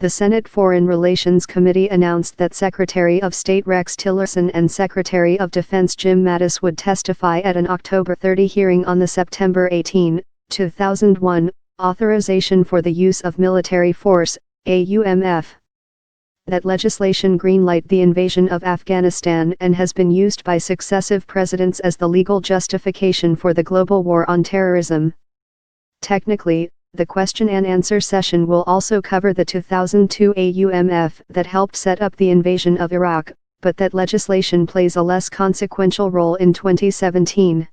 The Senate Foreign Relations Committee announced that Secretary of State Rex Tillerson and Secretary of Defense Jim Mattis would testify at an October 30 hearing on the September 18, 2001, Authorization for the Use of Military Force, AUMF. That legislation greenlighted the invasion of Afghanistan and has been used by successive presidents as the legal justification for the global war on terrorism. Technically, the question and answer session will also cover the 2002 AUMF that helped set up the invasion of Iraq, but that legislation plays a less consequential role in 2017.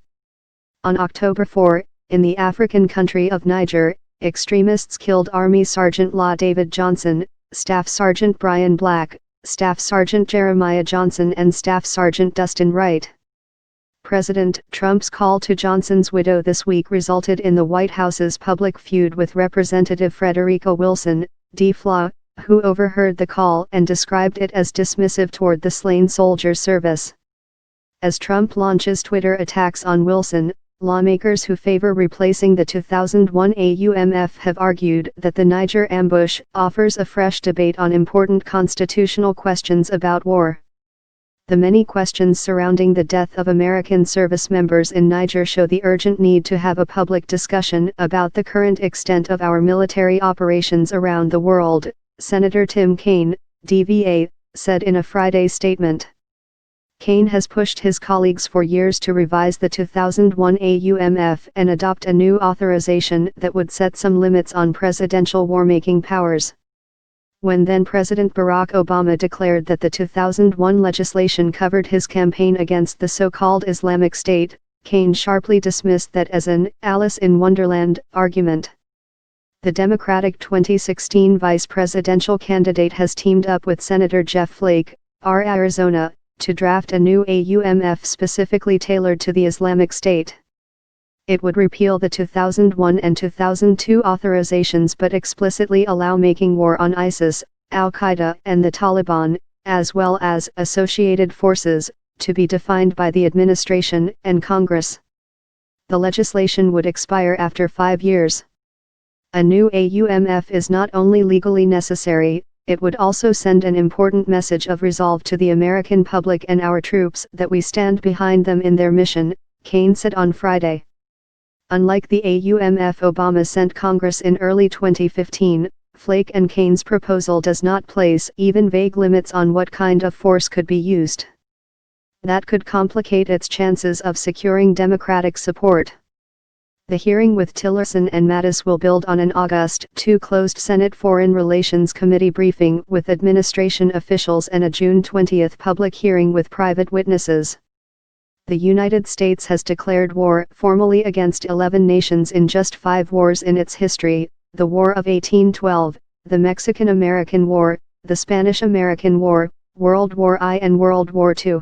On October 4, in the African country of Niger, extremists killed Army Sergeant Law David Johnson, Staff Sergeant Brian Black, Staff Sergeant Jeremiah Johnson and Staff Sergeant Dustin Wright. President Trump's call to Johnson's widow this week resulted in the White House's public feud with Representative Frederica Wilson, D-Flaw, who overheard the call and described it as dismissive toward the slain soldier's service. As Trump launches Twitter attacks on Wilson, lawmakers who favor replacing the 2001 AUMF have argued that the Niger ambush offers a fresh debate on important constitutional questions about war. The many questions surrounding the death of American service members in Niger show the urgent need to have a public discussion about the current extent of our military operations around the world, Senator Tim Kaine, DVA, said in a Friday statement. Kaine has pushed his colleagues for years to revise the 2001 AUMF and adopt a new authorization that would set some limits on presidential war-making powers. When then-President Barack Obama declared that the 2001 legislation covered his campaign against the so-called Islamic State, Kaine sharply dismissed that as an Alice in Wonderland argument. The Democratic 2016 vice presidential candidate has teamed up with Senator Jeff Flake, R. Arizona, to draft a new AUMF specifically tailored to the Islamic State. It would repeal the 2001 and 2002 authorizations but explicitly allow making war on ISIS, Al-Qaeda and the Taliban, as well as associated forces, to be defined by the administration and Congress. The legislation would expire after 5 years. A new AUMF is not only legally necessary, it would also send an important message of resolve to the American public and our troops that we stand behind them in their mission, Kaine said on Friday. Unlike the AUMF Obama sent Congress in early 2015, Flake and Kaine's proposal does not place even vague limits on what kind of force could be used. That could complicate its chances of securing Democratic support. The hearing with Tillerson and Mattis will build on an August 2 closed Senate Foreign Relations Committee briefing with administration officials and a June 20 public hearing with private witnesses. The United States has declared war formally against 11 nations in just 5 wars in its history: the War of 1812, the Mexican-American War, the Spanish-American War, World War I and World War II.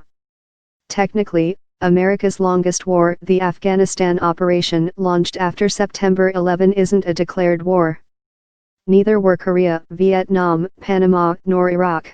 Technically, America's longest war, the Afghanistan operation launched after September 11, isn't a declared war. Neither were Korea, Vietnam, Panama, nor Iraq.